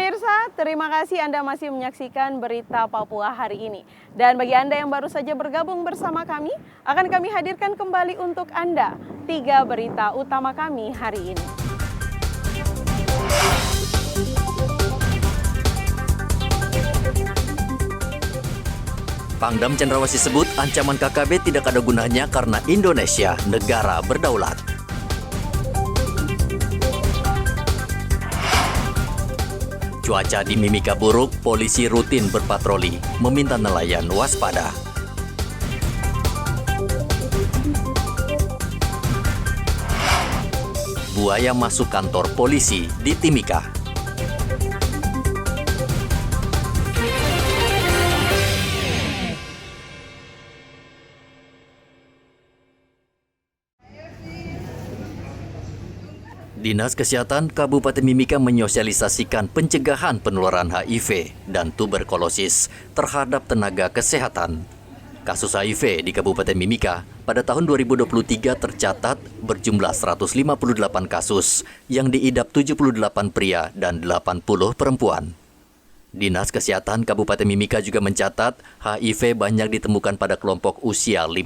Pemirsa, terima kasih Anda masih menyaksikan Berita Papua hari ini. Dan bagi Anda yang baru saja bergabung bersama kami, akan kami hadirkan kembali untuk Anda 3 berita utama kami hari ini. Pangdam Cendrawasih sebut ancaman KKB tidak ada gunanya karena Indonesia negara berdaulat. Cuaca di Mimika buruk, polisi rutin berpatroli, meminta nelayan waspada. Buaya masuk kantor polisi di Timika. Dinas Kesehatan Kabupaten Mimika menyosialisasikan pencegahan penularan HIV dan tuberkulosis terhadap tenaga kesehatan. Kasus HIV di Kabupaten Mimika pada tahun 2023 tercatat berjumlah 158 kasus yang diidap 78 pria dan 80 perempuan. Dinas Kesehatan Kabupaten Mimika juga mencatat HIV banyak ditemukan pada kelompok usia 15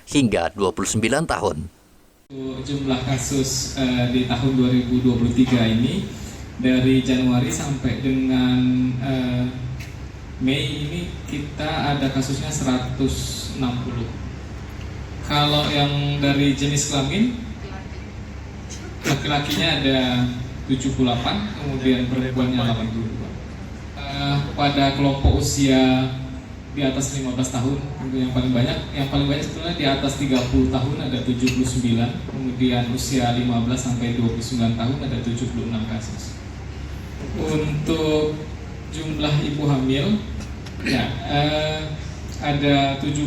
hingga 29 tahun. Jumlah kasus di tahun 2023 ini dari Januari sampai dengan Mei ini kita ada kasusnya 160. Kalau yang dari jenis kelamin, laki-lakinya ada 78, kemudian perempuannya 82. Pada kelompok usia di atas 15 tahun yang paling banyak sebetulnya di atas 30 tahun ada 79, kemudian usia 15 sampai 29 tahun ada 76 kasus. Untuk jumlah ibu hamil ya ada 17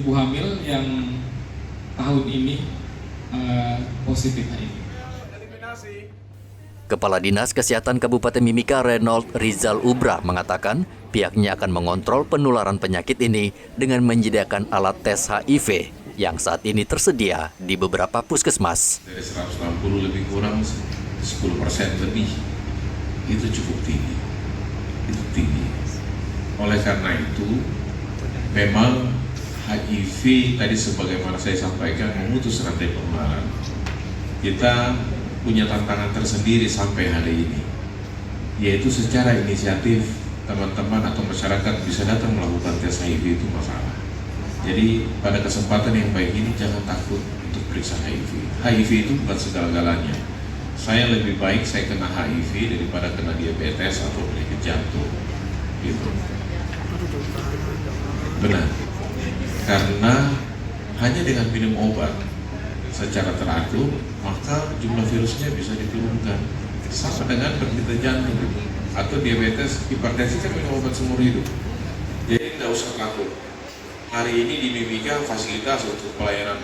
ibu hamil yang tahun ini positif HIV. Kepala Dinas Kesehatan Kabupaten Mimika Reynold Rizal Ubra mengatakan pihaknya akan mengontrol penularan penyakit ini dengan menyediakan alat tes HIV yang saat ini tersedia di beberapa puskesmas. Dari 160 lebih kurang 10% lebih, itu cukup tinggi. Itu tinggi. Oleh karena itu, memang HIV tadi sebagaimana saya sampaikan memutus rantai penularan. Kita punya tantangan tersendiri sampai hari ini, yaitu secara inisiatif teman-teman atau masyarakat bisa datang melakukan tes HIV itu masalah. Jadi pada kesempatan yang baik ini jangan takut untuk periksa HIV. HIV itu bukan segala-galanya. Saya lebih baik saya kena HIV daripada kena diabetes atau penyakit jantung. Gitu. Benar. Karena hanya dengan minum obat secara teratur, maka jumlah virusnya bisa diturunkan. Sama dengan penderita jantung atau diabetes, hipertensi kan minum obat seumur hidup. Jadi tidak usah takut. Hari ini di Mimika fasilitas untuk pelayanan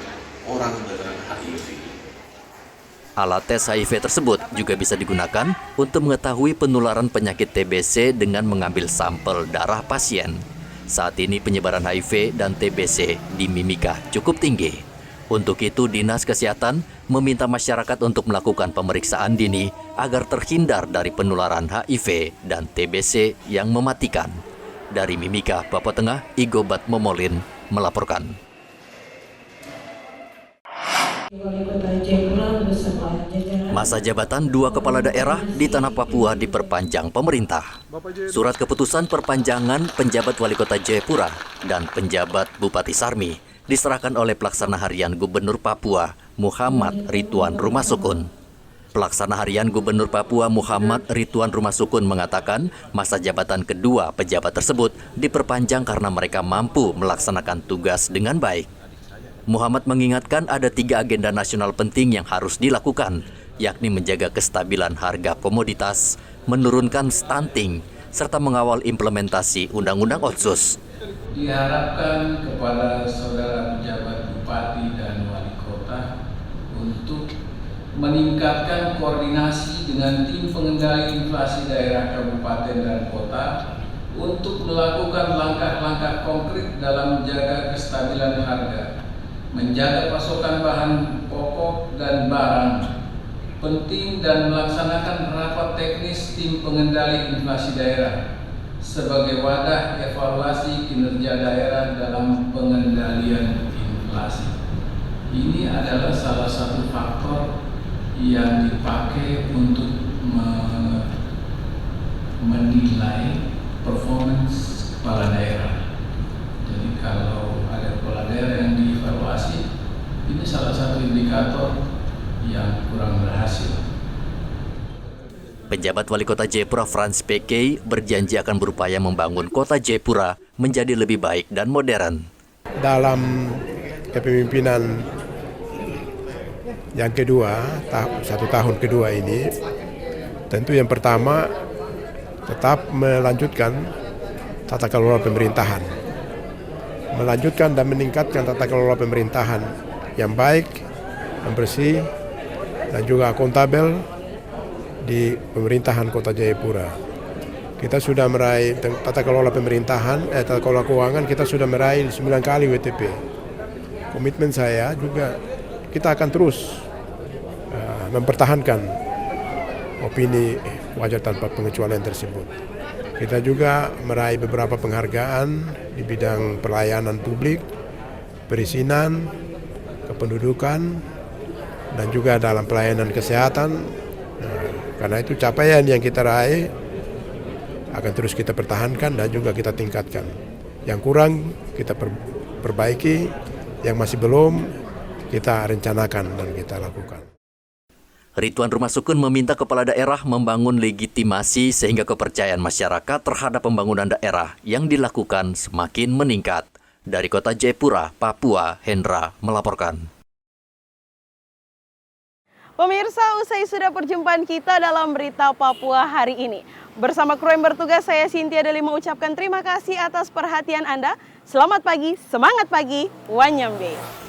orang dengan HIV. Alat tes HIV tersebut juga bisa digunakan untuk mengetahui penularan penyakit TBC dengan mengambil sampel darah pasien. Saat ini penyebaran HIV dan TBC di Mimika cukup tinggi. Untuk itu, Dinas Kesehatan meminta masyarakat untuk melakukan pemeriksaan dini agar terhindar dari penularan HIV dan TBC yang mematikan. Dari Mimika, Papua Tengah, Igobat Momolin melaporkan. Masa jabatan 2 kepala daerah di Tanah Papua diperpanjang pemerintah. Surat keputusan perpanjangan penjabat Wali Kota Jayapura dan penjabat Bupati Sarmi diserahkan oleh Pelaksana Harian Gubernur Papua Muhammad Ridwan Rumasukun. Pelaksana Harian Gubernur Papua Muhammad Ridwan Rumasukun mengatakan masa jabatan kedua pejabat tersebut diperpanjang karena mereka mampu melaksanakan tugas dengan baik. Muhammad mengingatkan ada 3 agenda nasional penting yang harus dilakukan, yakni menjaga kestabilan harga komoditas, menurunkan stunting, serta mengawal implementasi Undang-Undang Otsus. Diharapkan kepada saudara pejabat bupati dan wali kota untuk meningkatkan koordinasi dengan tim pengendali inflasi daerah kabupaten dan kota untuk melakukan langkah-langkah konkret dalam menjaga kestabilan harga, menjaga pasokan bahan pokok dan barang, penting dan melaksanakan rapat teknis tim pengendali inflasi daerah sebagai wadah evaluasi kinerja daerah dalam pengendalian inflasi. Ini adalah salah satu faktor yang dipakai untuk menilai performance kepala daerah. Jadi kalau ada kepala daerah yang dievaluasi, ini salah satu indikator yang kurang berhasil. Penjabat Wali Kota Jayapura Frans PK berjanji akan berupaya membangun Kota Jayapura menjadi lebih baik dan modern. Dalam kepemimpinan yang kedua, 1 tahun kedua ini, tentu yang pertama tetap melanjutkan tata kelola pemerintahan. Melanjutkan dan meningkatkan tata kelola pemerintahan yang baik, yang bersih, dan juga akuntabel di pemerintahan Kota Jayapura. Kita sudah meraih tata kelola pemerintahan, tata kelola keuangan, kita sudah meraih 9 kali WTP. Komitmen saya juga kita akan terus mempertahankan opini wajar tanpa pengecualian tersebut. Kita juga meraih beberapa penghargaan di bidang pelayanan publik, perizinan, kependudukan, dan juga dalam pelayanan kesehatan. Karena itu capaian yang kita raih akan terus kita pertahankan dan juga kita tingkatkan. Yang kurang kita perbaiki, yang masih belum kita rencanakan dan kita lakukan. Ridwan Rumah Sukun meminta kepala daerah membangun legitimasi sehingga kepercayaan masyarakat terhadap pembangunan daerah yang dilakukan semakin meningkat. Dari Kota Jayapura, Papua, Hendra melaporkan. Pemirsa, usai sudah perjumpaan kita dalam Berita Papua hari ini. Bersama kru yang bertugas, saya Cynthia Deli mengucapkan terima kasih atas perhatian Anda. Selamat pagi, semangat pagi, Wanyambe.